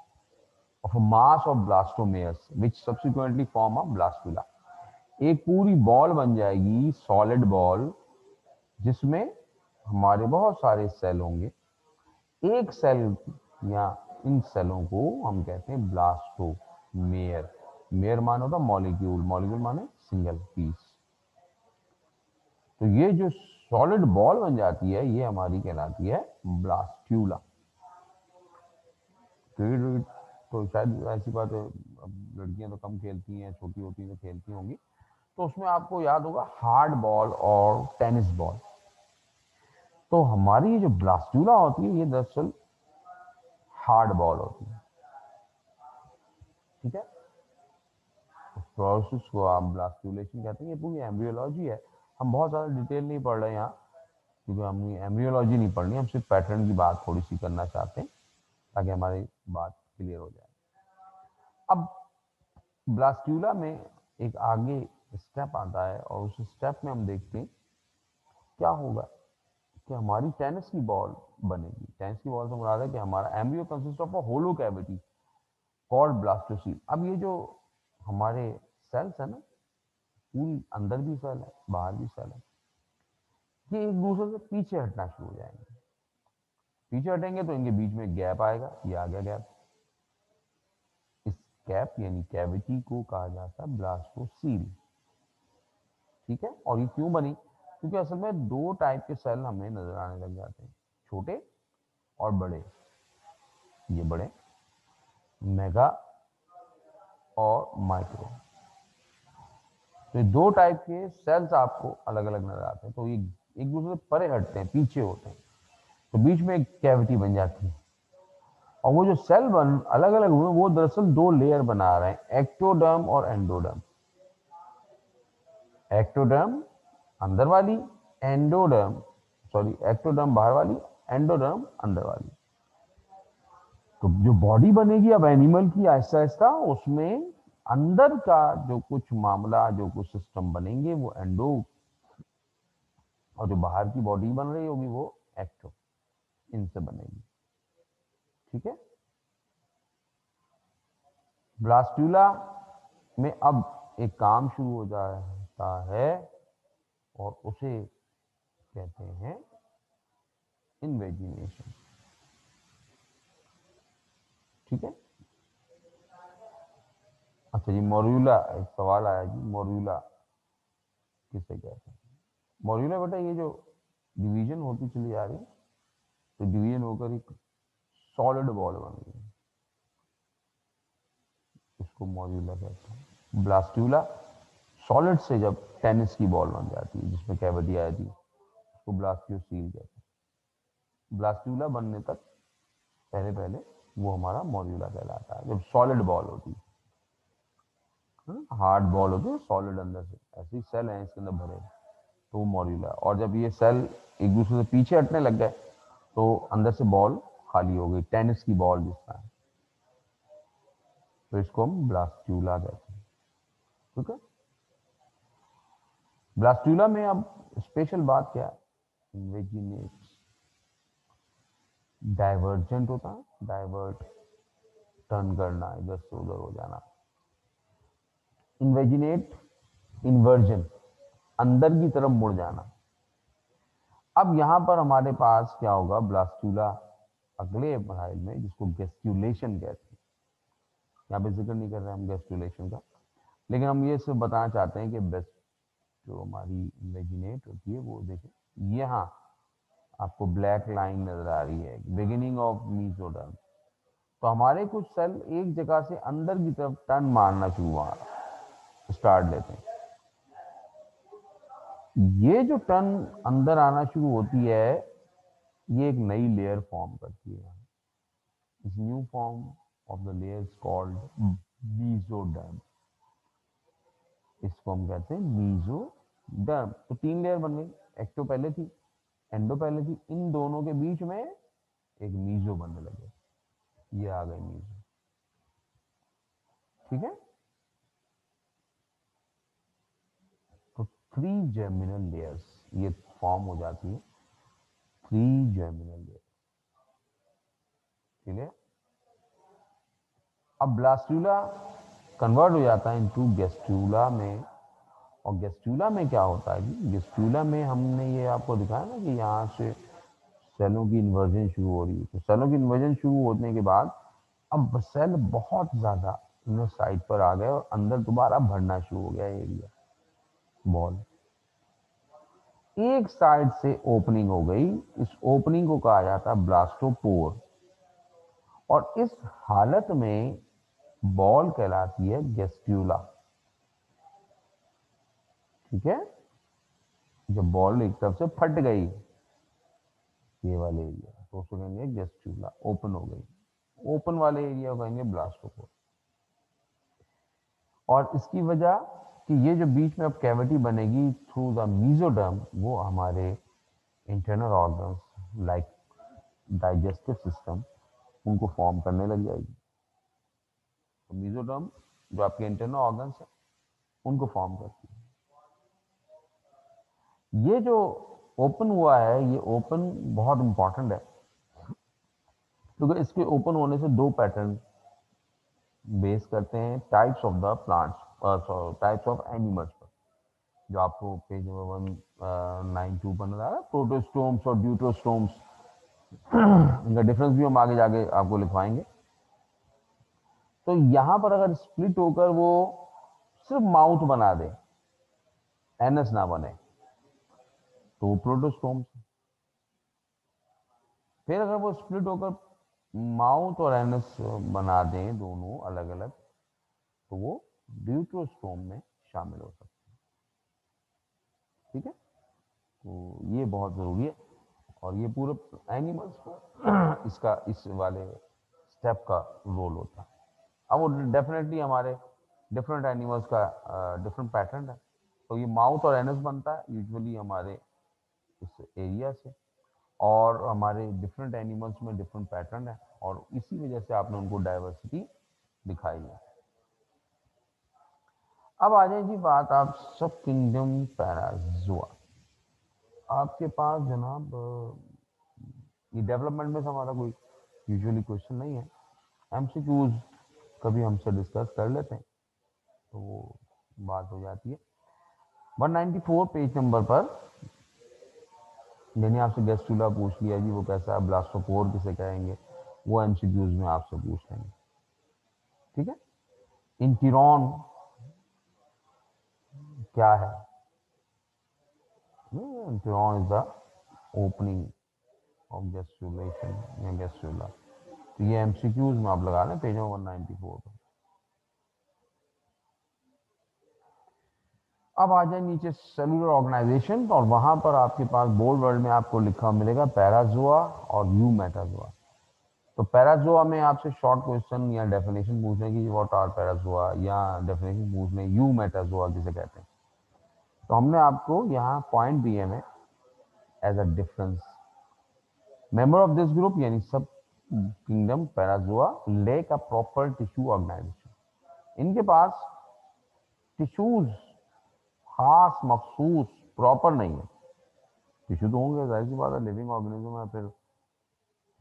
of a mass of blastomeres which subsequently form a blastula. एक पूरी बॉल बन जाएगी, सॉलिड बॉल, जिसमें हमारे बहुत सारे सेल होंगे। एक सेल या इन सेलों को हम कहते हैं ब्लास्टोमेयर। मेयर माने होता मॉलिक्यूल, मॉलिक्यूल माने सिंगल पीस। तो ये जो सॉलिड बॉल बन जाती है ये हमारी कहलाती है ब्लास्ट्यूला। क्रिकेट तो शायद ऐसी बात है, अब लड़कियां तो कम खेलती हैं, छोटी होती हैं तो खेलती होंगी, तो उसमें आपको याद होगा हार्ड बॉल और टेनिस बॉल। तो हमारी जो ब्लास्ट्यूला होती है ये दरअसल हार्ड बॉल होती है, ठीक है। उस प्रोसेस को आप ब्लास्टुलेशन कहते हैं। ये पूरी एम्ब्रियोलॉजी है, हम बहुत ज़्यादा डिटेल नहीं पढ़ रहे यहाँ, क्योंकि हमने एम्ब्रियोलॉजी नहीं पढ़नी, हम सिर्फ पैटर्न की बात थोड़ी सी करना चाहते हैं ताकि हमारी बात क्लियर हो जाए। अब ब्लास्ट्यूला में एक आगे स्टेप आता है और उस स्टेप में हम देखते हैं क्या होगा कि हमारी टेनिस की बॉल बनेगी। टेनिस की बॉल से मुराद है कि हमारा embryo consist of a hollow cavity called blastocoel. अब ये जो हमारे सेल्स है ना, पूरी अंदर भी सेल है बाहर भी सेल है, ये एक दूसरे से पीछे हटना शुरू हो जाएंगे। पीछे हटेंगे तो इनके बीच में गैप आएगा, ये आ गया गैप। इस गैप यानी कैविटी को कहा जाता है ब्लास्टोसील, ठीक है। और ये क्यों बनी? क्योंकि असल में दो टाइप के सेल हमें नजर आने लग जाते हैं, छोटे और बड़े। ये बड़े मेगा और माइक्रो, तो ये दो टाइप के सेल्स आपको अलग अलग नजर आते हैं। तो ये एक दूसरे से परे हटते हैं, पीछे होते हैं, तो बीच में एक कैविटी बन जाती है। और वो जो सेल बन अलग अलग हुए वो दरअसल दो लेयर बना रहे हैं, एक्टोडर्म और एंडोडर्म। एक्टोडर्म अंदर वाली, एंडोडर्म सॉरी एक्टोडर्म बाहर वाली, एंडोडर्म अंदर वाली। तो जो बॉडी बनेगी अब एनिमल की आहिस्ता आहिस्ता, उसमें अंदर का जो कुछ मामला, जो कुछ सिस्टम बनेंगे वो एंडो, और जो बाहर की बॉडी बन रही होगी वो एक्टो, इनसे बनेगी, ठीक है। ब्लास्टूला में अब एक काम शुरू हो जाता है और उसे कहते हैं इन्वेजिनेशन, ठीक है। अच्छा जी, मोर्यूला, एक सवाल आया जी, मोर्यूला किसे कहते हैं? मोर्यूला बेटा ये जो डिवीजन होती चली जा रही है, तो डिवीजन होकर एक सॉलिड बॉल बन गई, इसको मोर्यूला कहते हैं। ब्लास्टूला सॉलिड से जब टेनिस की बॉल बन जाती है जिसमें कैविटी आई थी, उसको ब्लास्टियोसील कहते हैं। ब्लास्टूला बनने तक पहले पहले वो हमारा मोर्यूला कहलाता है, जब सॉलिड बॉल होती है। हार्ड बॉल होती है सॉलिड, अंदर से ऐसे ही सेल हैं इसके अंदर भरे, तो वो मोर्यूला। और जब ये सेल एक दूसरे से पीछे हटने लग गए तो अंदर से बॉल खाली हो गई, टेनिस की बॉल जिस तरह, तो इसको हम ब्लास्टूला कहते हैं, ठीक है। ब्लास्टूला में अब स्पेशल बात क्या है? इन्वेजिनेट्स, डाइवर्जेंट होता है, डाइवर्ट, टर्न करना, इधर से उधर हो जाना। इन्वेजिनेट, इन्वर्जन, अंदर की तरफ मुड़ जाना। अब यहां पर हमारे पास क्या होगा, ब्लास्टूला अगले मराइल में, जिसको गेस्टुलेशन कहते हैं, यहाँ पे जिक्र नहीं कर रहे हम गेस्टुलेशन का, लेकिन हम ये सिर्फ बताना चाहते हैं कि बेस्ट जो हमारी इन्वेजिनेट होती है वो देखें, यहाँ आपको ब्लैक लाइन नजर आ रही है, बिगिनिंग ऑफ मीजोडर्म। तो हमारे कुछ सेल एक जगह से अंदर की तरफ टर्न मारना शुरू स्टार्ट लेते हैं। ये जो टर्न अंदर आना शुरू होती है, ये एक नई लेयर फॉर्म करती है। इस new form of the layer is called mesoderm, इसको हम कहते हैं मीजोडर्म। तो तीन लेयर बन गई, एक्टो पहले थी, एंडो पहले थी, इन दोनों के बीच में एक मीजो बनने लगे, ये आ गए मीजो, ठीक है। तो थ्री जर्मिनल लेयर्स, ये फॉर्म हो जाती है 3 जर्मिनल लेयर। ठीक है, अब ब्लास्टूला कन्वर्ट हो जाता है इनटू गैस्ट्रूला में। और गैस्ट्रूला में क्या होता है जी, गैस्ट्रूला में हमने ये आपको दिखाया ना कि यहाँ से सेलों की इन्वर्जन शुरू हो रही है। तो सेलों की इन्वर्जन शुरू होने के बाद अब सेल बहुत ज्यादा साइड पर आ गए और अंदर दोबारा भरना शुरू हो गया एरिया बॉल। एक साइड से ओपनिंग हो गई, इस ओपनिंग को कहा जाता है ब्लास्टोपोर। और इस हालत में बॉल कहलाती है गैस्ट्रूला। ठीक है, जब बॉल एक तरफ से फट गई ये वाले एरिया तो उसको कहेंगे गैस्ट्रूला, ओपन हो गई। ओपन वाले एरिया को कहेंगे ब्लास्टोपोर। और इसकी वजह कि ये जो बीच में अब कैविटी बनेगी थ्रू द मीजोडर्म, वो हमारे internal organs like digestive system उनको फॉर्म करने लग जाएगी। तो मीजोडर्म जो आपके इंटरनल ऑर्गन्स है उनको फॉर्म करती है। ये जो ओपन हुआ है, ये ओपन बहुत इंपॉर्टेंट है क्योंकि इसके ओपन होने से दो पैटर्न बेस करते हैं types of the plants, types of animals पर, जो आपको पेज नंबर 192 पर नजर आ रहा है, प्रोटोस्टोम्स और ड्यूटोस्टोम्स। इनका डिफरेंस भी हम आगे जाके आपको लिखवाएंगे। तो यहां पर अगर स्प्लिट होकर वो सिर्फ माउथ बना दे, एनस ना बने, तो वो प्रोटोस्टोम्स। फिर अगर वो स्प्लिट होकर माउथ और एनस बना दें दोनों अलग अलग, तो वो ड्यूटरोस्टोम में शामिल हो सकते हैं। ठीक है, तो ये बहुत जरूरी है। और ये पूरे एनिमल्स को इसका इस वाले स्टेप का रोल होता है। अब वो डेफिनेटली हमारे डिफरेंट एनिमल्स का डिफरेंट पैटर्न है। तो ये माउथ और एनस बनता है यूजुअली हमारे इस एरिया से, और हमारे डिफरेंट एनिमल्स में डिफरेंट पैटर्न है, और इसी वजह से आपने उनको डाइवर्सिटी दिखाई है। अब आ जाए जी बात आप सब किंगडम पैराजोआ। आपके पास जनाब ये डेवलपमेंट में हमारा कोई यूजुअली क्वेश्चन नहीं है, एमसीक्यूज कभी हमसे डिस्कस कर लेते हैं तो वो बात हो जाती है। 194 पेज नंबर पर मैंने आपसे गैस्ट्रूला पूछ लिया जी, वो कैसा है, ब्लास्टोपोर किसे कहेंगे, वो एमसीक्यूज में आपसे पूछ लेंगे। ठीक है, इंटिरॉन क्या है? इंटिरॉन इज द ओपनिंग ऑफ गैस्ट्रूलेशन या गैस्ट्रूला। तो ये एमसीक्यूज में आप लगा लें पेज 194 पर। अब आ जाए नीचे सेलुलर ऑर्गेनाइजेशन, और वहां पर आपके पास बोल्ड वर्ड में आपको लिखा मिलेगा पैराजोआ और यू मेटाजोआ। तो पैराजोआ में आपसे शॉर्ट क्वेश्चन या डेफिनेशन पूछने की व्हाट आर पैराजोआ, या डेफिनेशन पूछने यू मेटाजोआ किसे कहते हैं। तो हमने आपको यहाँ पॉइंट दिए में as a difference, member of this group यानी sub kingdom parazoa lack a proper tissue organisation. इनके पास टिश्यूज खास मखसूस प्रॉपर नहीं है। टिश्यू तो होंगे, जाहिर सी बात है, लिविंग ऑर्गेनिज्म है, फिर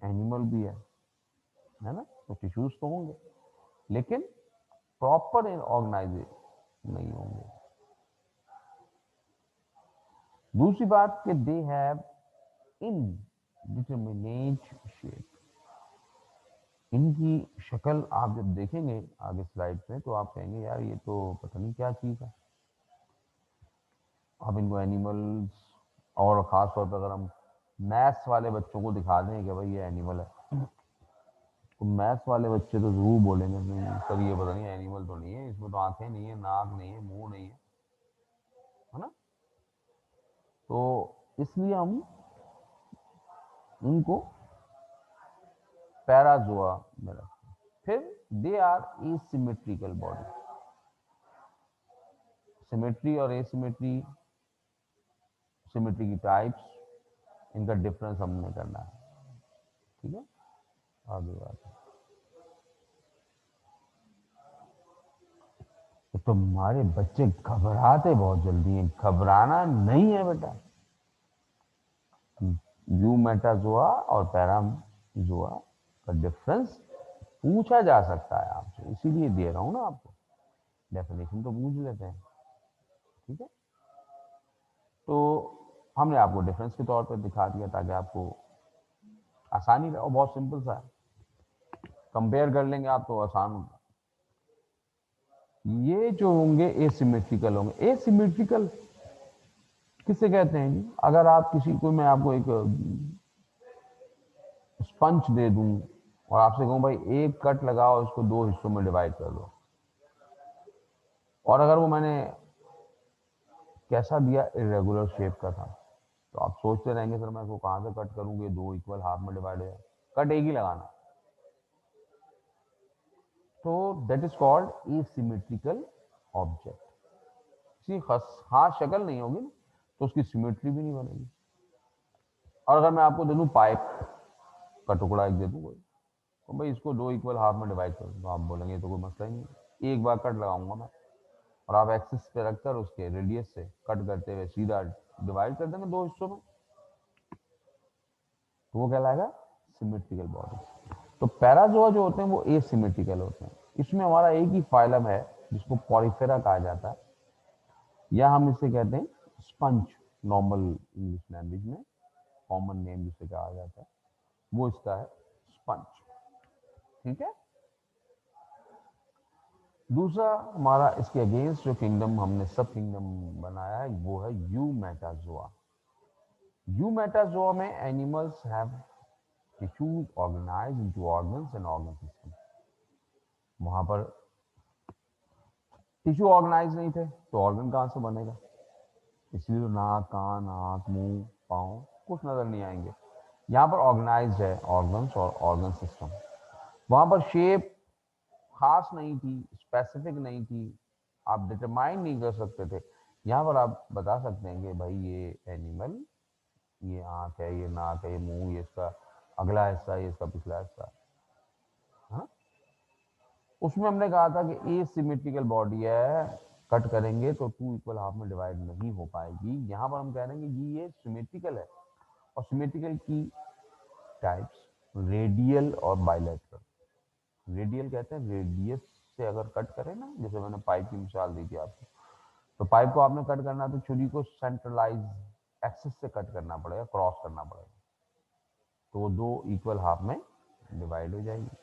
एनिमल भी है ना, तो टिश्यूज तो होंगे लेकिन प्रॉपर ऑर्गेनाइजेशन नहीं होंगे। दूसरी बात कि दे हैव इनडिटरमिनेट शेप। इनकी शक्ल आप जब देखेंगे आगे स्लाइड में तो आप कहेंगे यार ये तो पता नहीं क्या चीज है। अब इनको एनिमल्स, और खास तौर पर अगर हम मैथ्स वाले बच्चों को दिखा दें कि भाई ये एनिमल है, तो मैथ्स वाले बच्चे तो जरूर बोलेंगे सर ये पता नहीं एनिमल तो नहीं है, इसमें तो आंखें नहीं है, नाक नहीं है, मुंह नहीं है ना। तो इसलिए हम उनको पैराजोआ में रखते हैं। फिर they are asymmetrical body. Symmetry और एसिमेट्री, सिमेट्री की टाइप्स, इनका डिफरेंस हमने करना है। ठीक है, आगे बात है। तो तुम्हारे बच्चे घबराते बहुत जल्दी हैं, घबराना नहीं है बेटा। यूमेटाजोआ और पैराजोआ का डिफरेंस पूछा जा सकता है आपसे, इसीलिए दे रहा हूं ना आपको, डेफिनेशन तो पूछ लेते हैं। ठीक है, तो हमने आपको डिफरेंस के तौर पर दिखा दिया ताकि आपको आसानी रहे, और बहुत सिंपल सा है, कंपेयर कर लेंगे आप तो आसान होगा। ये जो होंगे एसिमेट्रिकल होंगे। एसिमेट्रिकल किसे कहते हैं जी? अगर आप किसी को, मैं आपको एक स्पंज दे दूं और आपसे कहूं भाई एक कट लगाओ, इसको दो हिस्सों में डिवाइड कर दो, और अगर वो मैंने कैसा दिया, इरेगुलर शेप का था, तो आप सोचते रहेंगे सर मैं इसको कहां से कट करूंगे, दो इक्वल हाफ में डिवाइड हो जाए, कट एक ही लगाना। तो that is called asymmetrical object. किसी खास शक्ल नहीं होगी तो उसकी सिमेट्री भी नहीं बनेगी। और अगर मैं आपको दे दूं पाइप का टुकड़ा एक दे दूं कोई, तो भाई इसको दो इक्वल हाफ में डिवाइड कर दो, आप बोलेंगे तो कोई मसला ही नहीं, एक बार कट लगाऊंगा मैं, और आप एक्सिस पे रखकर उसके रेडियस से कट करते हुए सीधा डिवाइड कर देंगे दो हिस्सों में, तो वो कहलाएगा सिमेट्रिकल बॉडी। तो पैराजोआ जो होते हैं वो एसिमेट्रिकल होते हैं। इसमें हमारा एक ही फाइलम है जिसको पॉरीफेरा कहा जाता है, या हम इसे कहते हैं स्पंज, नॉर्मल इंग्लिश लैंग्वेज में कॉमन नेम जिसे कहा जाता है वो इसका है स्पंज। ठीक है, दूसरा हमारा इसके अगेंस्ट जो किंगडम हमने सब किंगडम बनाया है वो है यूमेटाजोआ। यूमेटाजोआ में animals have tissues organised into organs and organ system. वहां पर टिश्यू ऑर्गेनाइज नहीं थे तो ऑर्गन कहां से बनेगा, इसलिए तो नाक, कान, आंख, मुंह, पाँव कुछ नजर नहीं आएंगे। यहाँ पर ऑर्गेनाइज्ड है ऑर्गन्स और ऑर्गन सिस्टम। वहां पर शेप खास नहीं थी, स्पेसिफिक नहीं थी, आप डिटरमाइन नहीं कर सकते थे। यहाँ पर आप बता सकते हैं कि भाई ये एनिमल, ये आंख है, ये नाक है, ये मुंह, ये इसका अगला हिस्सा, ये इसका पिछला हिस्सा। हाँ, उसमें हमने कहा था कि एसिमेट्रिकल बॉडी है, कट करेंगे तो टू इक्वल हाफ में डिवाइड नहीं हो पाएगी। यहाँ पर हम कह रहे हैं कि ये सिमेट्रिकल है, और सिमेट्रिकल की टाइप्स रेडियल और बायलैटरल। रेडियल कहते हैं रेडियस से अगर कट करें ना, जैसे मैंने पाइप की मिसाल दी थी आपको, तो पाइप को आपने कट करना तो छुरी को सेंट्रलाइज एक्सिस से कट करना पड़ेगा, क्रॉस करना पड़ेगा, तो दो इक्वल हाफ में डिवाइड हो जाएगी।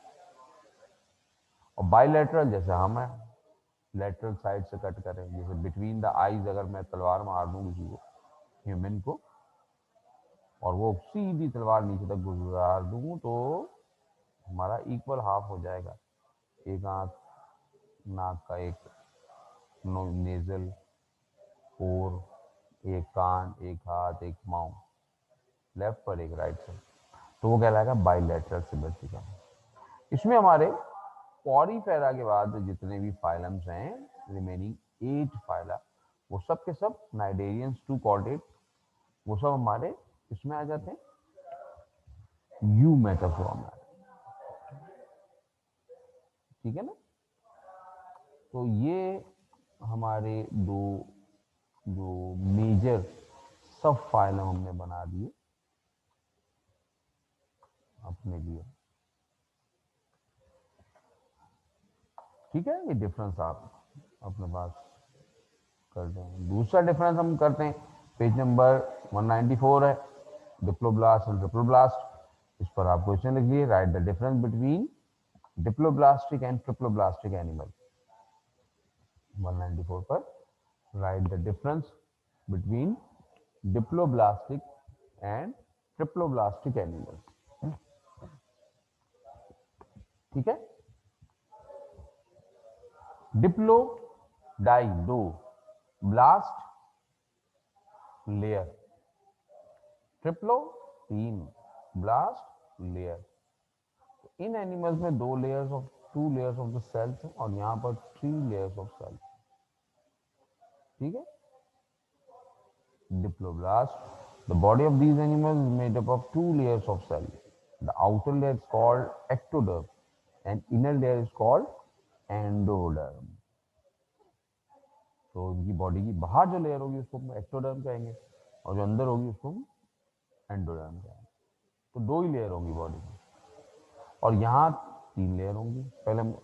और बायलैटरल जैसे हम है, लेटरल साइड से कट करें, जैसे बिटवीन द आईज अगर मैं तलवार मार दूं किसी को, ह्यूमन को, और वो सीधी तलवार नीचे तक गुजार दूं, तो हमारा इक्वल हाफ हो जाएगा। एक आंख, नाक का एक नेजल, और एक कान, एक हाथ, एक पाँव, लेफ्ट पर एक राइट से, तो वो कहलाएगा बाइलेटरल सिमेट्री का। इसमें हमारे पॉरीफेरा के बाद जितने भी फाइलम्स हैं, रिमेनिंग 8 फाइला, वो सब के सब नाइडेरियंस टू कॉर्डेट, वो सब हमारे इसमें आ जाते हैं यूमेटाजोआ में। ठीक है ना, तो ये हमारे दो जो मेजर सब फाइलम हमने बना दिए अपने लिए। ठीक है, ये डिफरेंस आप अपने पास कर दें। दूसरा डिफरेंस हम करते हैं, पेज नंबर 194 है, डिप्लोब्लास्ट एंड ट्रिप्लोब्लास्ट। इस पर आप क्वेश्चन लिख लिए, write the difference between diploblastic and triploblastic animal. 194 पर write the difference between diploblastic and triploblastic animal. ठीक है, डिप्लो डाई दो, ब्लास्ट लेयर, ट्रिप्लो तीन, ब्लास्ट लेयर। इन एनिमल्स में दो layers of two layers of the cells है, और यहाँ पर 3 लेयर्स ऑफ सेल्स। ठीक है, diploblast, the body of these animals is made up of 2 layers of cell. The outer layer is called ectoderm and inner layer is called endoderm. तो इनकी body की बाहर जो लेयर होगी उसको हम एक्टोडर्म कहेंगे, और जो अंदर होगी उसको हम एंडोडर्म कहेंगे। तो 2 ही लेयर होंगी बॉडी में, और यहाँ 3 लेयर होंगी। पहले हम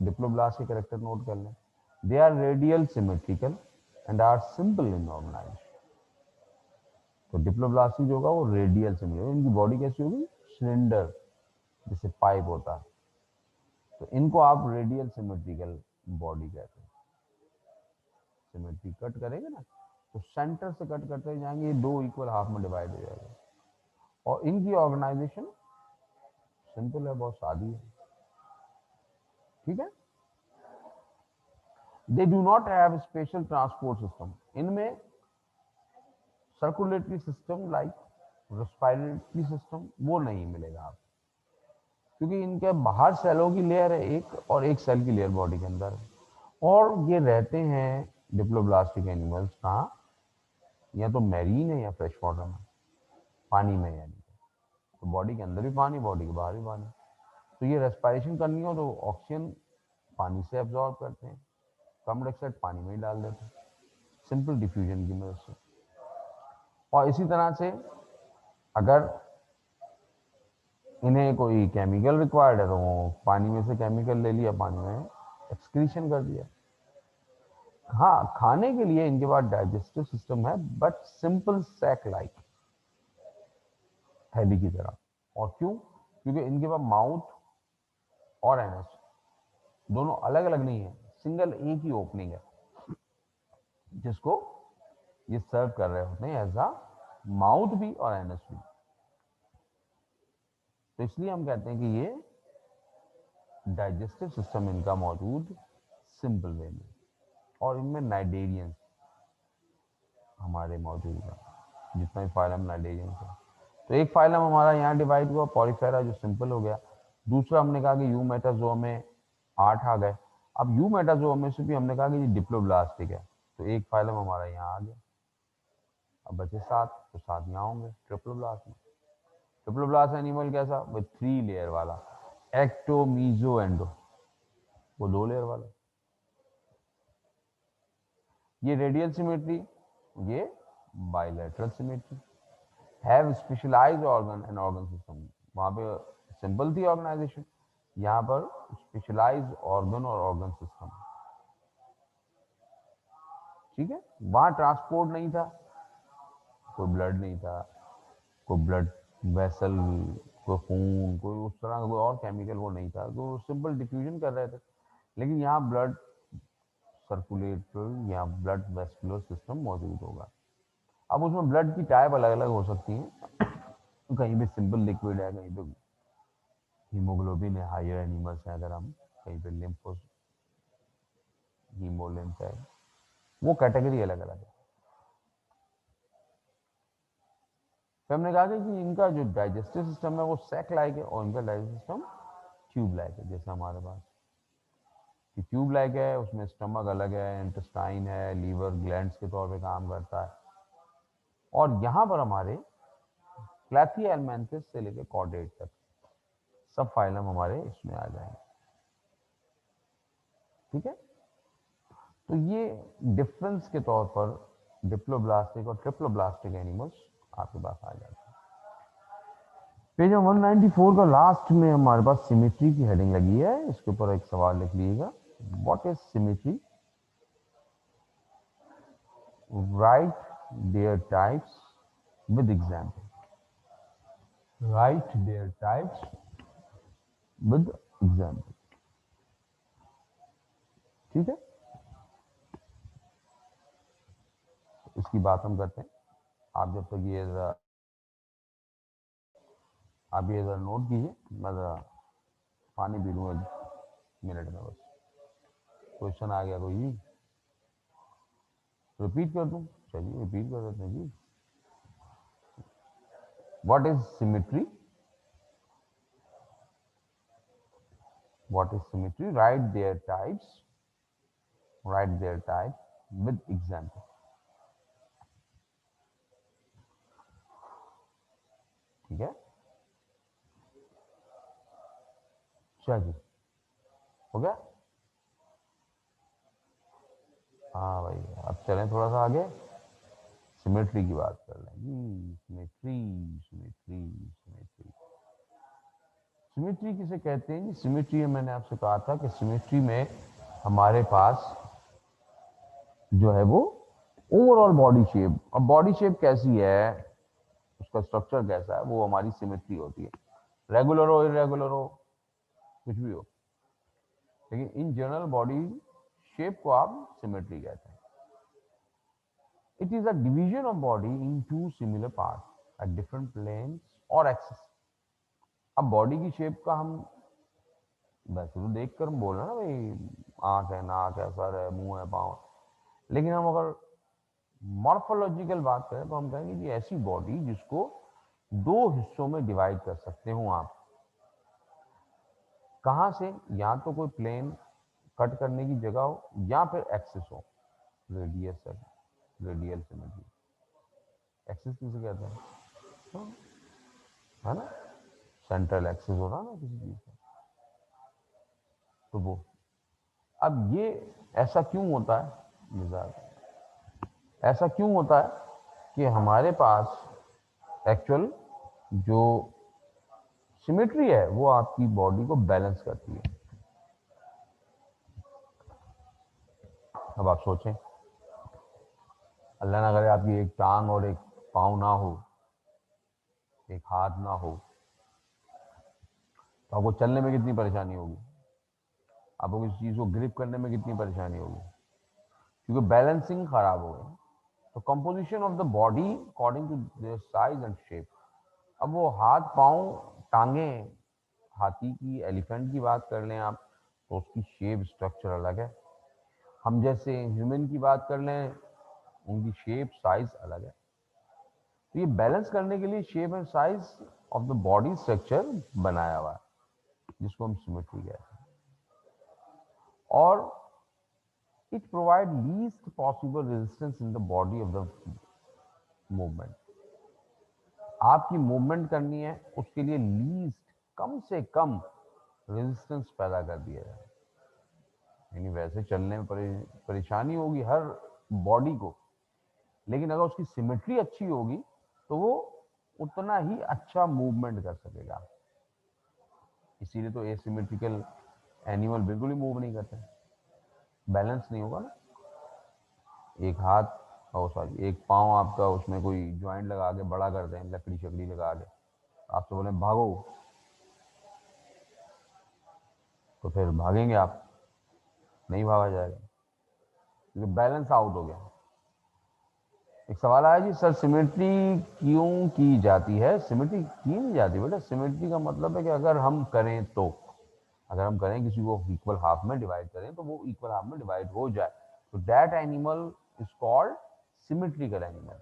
डिप्लोब्लास्ट के कैरेक्टर नोट कर लें। They are radial symmetrical and are simple in organization. तो डिप्लोब्लास्ट जो होगा वो रेडियल सिमेट्रिकल, इनकी बॉडी कैसी होगी, सिलेंडर जैसे पाइप होता है, तो इनको आप रेडियल सिमेट्रिकल बॉडी कहते हैं। सिमेट्री कट करेंगे ना तो सेंटर से कट करते जाएंगे, ये 2 इक्वल हाफ में डिवाइड हो जाएगा। और इनकी ऑर्गेनाइजेशन सिंपल है, बहुत सादी है, ठीक है। They do not have special transport system. इनमें circulatory system like respiratory system वो नहीं मिलेगा आप, क्योंकि इनके बाहर सेलों की लेयर है एक, और एक सेल की लेयर बॉडी के अंदर है। और ये रहते हैं डिप्लोब्लास्टिक एनिमल्स कहाँ, या तो मैरीन है या फ्रेश वाटर में, पानी में, यानी तो बॉडी के अंदर भी पानी, बॉडी के बाहर भी पानी। तो ये रेस्पिरेशन करनी हो तो ऑक्सीजन पानी से एब्जॉर्ब करते हैं, कार्बन डाइऑक्साइड पानी में ही डाल देते हैं, सिंपल डिफ्यूजन की मदद से। और इसी तरह से अगर इन्हें कोई केमिकल रिक्वायर्ड है तो वो पानी में से केमिकल ले लिया, पानी में एक्सक्रीशन कर दिया। हाँ, खाने के लिए इनके पास डाइजेस्टिव सिस्टम है, बट सिंपल सैक लाइक, थैली की तरह। और क्यों, क्योंकि इनके पास माउथ और एनस दोनों अलग अलग नहीं है, सिंगल एक ही ओपनिंग है जिसको ये सर्व कर रहे होते हैं एज अ माउथ भी और एनस भी। तो इसलिए हम कहते हैं कि ये डाइजेस्टिव सिस्टम इनका मौजूद सिंपल वे में। और इनमें नाइडेरियंस हमारे मौजूद है, जितना भी फाइलम नाइडेरियंस है। तो एक फाइलम हमारा यहाँ डिवाइड हुआ पॉलीफेरा, जो सिंपल हो गया। दूसरा हमने कहा कि यू मेटाजोआ में 8 आ गए। अब यू मेटाजोआ में से भी हमने कहा कि ये डिप्लोब्लास्टिक है, तो एक फाइलम हमारा यहाँ आ गया। अब बचे 7, तो 7 यहाँ होंगे ट्रिप्लोब्लास्ट में। ट्रिप्लोब्लास्ट एनिमल कैसा, वो 3 लेयर वाला, एक्टो मीजो एंडो, वो 2 लेयर वाला। ये रेडियल सिमेट्री, ये bilateral symmetry. Have specialized organ and organ system, वहां पे सिंपल थी ऑर्गेनाइजेशन, यहाँ पर स्पेशलाइज्ड ऑर्गन और ऑर्गन सिस्टम, ठीक है। वहां ट्रांसपोर्ट नहीं था, कोई ब्लड नहीं था, कोई ब्लड वेसल, कोई खून, कोई उस तरह का कोई और केमिकल वो नहीं था, तो सिंपल डिफ्यूजन कर रहे थे। लेकिन यहाँ ब्लड सर्कुलेटरी या ब्लड वेस्कुलर सिस्टम मौजूद होगा। अब उसमें ब्लड की टाइप अलग अलग हो सकती है, कहीं पे सिंपल लिक्विड है, कहीं पे हीमोग्लोबिन है, हायर एनिमल्स है, अगर हम कहीं पे लिम्फोस हीमोलिम्फ है, वो कैटेगरी अलग अलग है। फिर हमने कहा कि इनका जो डाइजेस्टिव सिस्टम है वो सैक लाइक है, और इनका डाइजेस्टिव सिस्टम ट्यूब लाइक है, जैसे हमारे पास कि ट्यूब लाइक है, उसमें स्टमक अलग है, इंटेस्टाइन है, लीवर ग्लैंड्स के तौर पे काम करता है। और यहाँ पर हमारे क्लैथियलमेंथिस से लेकर कॉर्डेट तक सब फाइलम हमारे इसमें आ जाएंगे, ठीक है। तो ये डिफरेंस के तौर पर डिप्लोब्लास्टिक और ट्रिप्लोब्लास्टिक एनिमल्स आपके पास आ जाते हैं। पेज 194 का लास्ट में हमारे पास सिमेट्री की हेडिंग लगी है, इसके ऊपर एक सवाल लिख लीजिएगा, what is symmetry, write their types with example, right their types with example, ठीक है। इसकी बात हम करते हैं। आप जब तक ये आप ये जरा नोट कीजिए, मैं जरा पानी पी लूँ 1 मिनट में बस। क्वेश्चन आ गया कोई, रिपीट कर दूं, चलिए रिपीट कर देते हैं जी। What is symmetry, what is symmetry, write their types, write their type with example, ठीक है। चलिए, हो गया। हाँ भाई, अब चलें थोड़ा सा आगे, सिमेट्री की बात कर लें जी। सिमेट्री, सिमेट्री, सिमेट्री, सिमेट्री किसे कहते हैं? सिमेट्री मैंने आपसे कहा था कि सिमेट्री में हमारे पास जो है वो ओवरऑल बॉडी शेप, अब बॉडी शेप कैसी है, उसका स्ट्रक्चर कैसा है, वो हमारी सिमेट्री होती है। रेगुलर हो, इरेगुलर हो, कुछ भी हो, लेकिन इन जनरल बॉडी शेप को आप सिमेट्री कहते हैं। It is a division of body in two similar part at different planes और एक्सिस। अब बॉडी की शेप का हम वैसे तो देख कर बोल रहे हैं ना भाई, आंख है, नाक है, सर है, मुंह है, पाँव, लेकिन हम अगर मॉर्फोलॉजिकल बात करें तो हम कहेंगे कि ऐसी बॉडी जिसको दो हिस्सों में डिवाइड कर सकते हो आप। कहां से? या तो कोई प्लेन कट करने की जगह हो या फिर एक्सिस हो, रेडियस है, रेडियल सिमेट्री। एक्सिस किसे कहते हैं? हाँ, है ना, सेंट्रल एक्सिस होता है ना किसी चीज का, तो वो। अब ये ऐसा क्यों होता है मिजाज, ऐसा क्यों होता है कि हमारे पास एक्चुअल जो सिमेट्री है वो आपकी बॉडी को बैलेंस करती है। अब आप सोचें, अल्लाह ना करे आपकी एक टांग और एक पाँव ना हो, एक हाथ ना हो, तो आपको चलने में कितनी परेशानी होगी, आपको किसी चीज़ को ग्रिप करने में कितनी परेशानी होगी, क्योंकि बैलेंसिंग खराब हो गई। तो composition of the body according to their size and shape. अब वो हाथ, पाँव, टांगे, हाथी की, एलिफेंट की बात कर लें आप, तो उसकी शेप स्ट्रक्चर अलग है। हम जैसे ह्यूमन की बात कर लें, उनकी शेप साइज अलग है। तो ये बैलेंस करने के लिए shape and size of the body structure बनाया हुआ है, जिसको हम सिमेट्री कहते हैं। और it provide least possible resistance in the body of the movement. आपकी मूवमेंट करनी है, उसके लिए लीस्ट, कम से कम रेजिस्टेंस पैदा कर दिया जाए। यानी वैसे चलने में परेशानी होगी हर बॉडी को, लेकिन अगर उसकी सिमेट्री अच्छी होगी तो वो उतना ही अच्छा मूवमेंट कर सकेगा। इसीलिए तो एसिमेट्रिकल एनिमल बिल्कुल ही मूव नहीं करते, बैलेंस नहीं होगा ना। एक हाथ, ओ सॉरी, एक पाँव आपका, उसमें कोई ज्वाइंट लगा के बड़ा कर दें, लकड़ी शकड़ी लगा के, आपसे बोले भागो, तो फिर भागेंगे आप? नहीं भागा जाएगा, क्योंकि बैलेंस आउट हो गया। एक सवाल आया जी, सर सिमेट्री क्यों की जाती है? सिमेट्री की नहीं जाती बेटा। सिमेट्री का मतलब है कि अगर हम करें तो, अगर हम करें किसी को इक्वल हाफ में डिवाइड करें तो वो इक्वल हाफ में डिवाइड हो जाए, तो that animal is called symmetrical animal.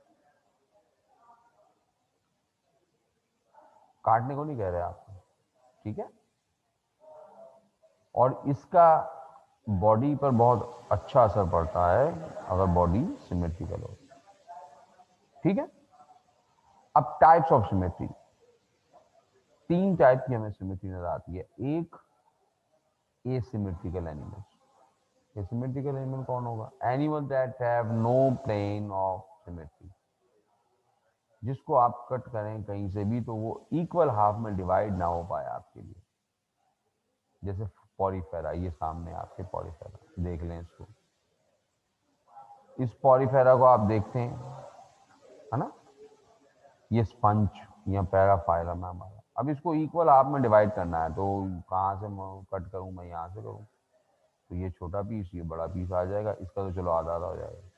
काटने को नहीं कह रहे आपको, ठीक है। और इसका बॉडी पर बहुत अच्छा असर पड़ता है अगर बॉडी सिमेट्रिकल हो, ठीक है। अब टाइप्स ऑफ सिमेट्री, तीन टाइप की हमें सिमेट्री नजर आती है। एक, एसिमेट्रिकल एनिमल्स। एसिमेट्रिकल एनिमल कौन होगा? Animal that have no plane of symmetry, जिसको आप कट करें कहीं से भी तो वो इक्वल हाफ में डिवाइड ना हो पाए आपके लिए। जैसे पॉरीफेरा, ये सामने आपके पॉरीफेरा, देख लें इसको, इस पॉरीफेरा को आप देखते हैं, है ना, ये स्पंज या पैराफाइलम है हमारा। अब इसको इक्वल हाफ में डिवाइड करना है, तो कहाँ से कट करूं मैं? यहाँ से करूं तो ये छोटा पीस, ये बड़ा पीस आ जाएगा, इसका तो चलो आधा आधा हो जाएगा।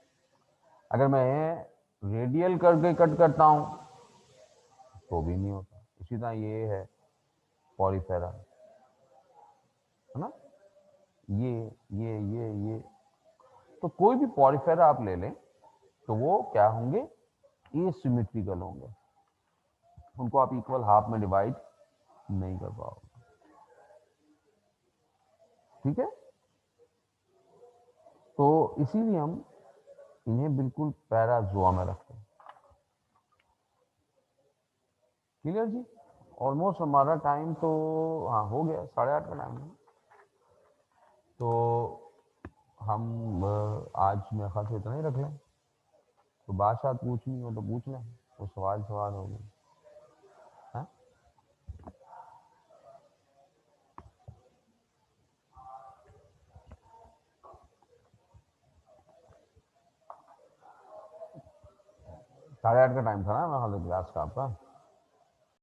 अगर मैं रेडियल करके कट करता हूं तो भी नहीं होता। इसी तरह ये है पॉलीफेरा, है ना, ये तो कोई भी पॉलीफेरा आप ले लें तो वो क्या होंगे? एसिमेट्रिकल होंगे, उनको आप इक्वल हाफ में डिवाइड नहीं कर पाओगे, ठीक है। तो इसीलिए हम इन्हें बिल्कुल पैराजोआ में रखते हैं। क्लियर जी? ऑलमोस्ट हमारा टाइम तो, हाँ, हो गया, 8:30 का टाइम है। तो हम आज मेरे ख्याल से इतना ही रख लें। तो बात शायद पूछनी हो तो पूछ लें, वो सवाल सवाल हो गए। हाँ, 8:30 का टाइम था ना मैं क्लास का आपका।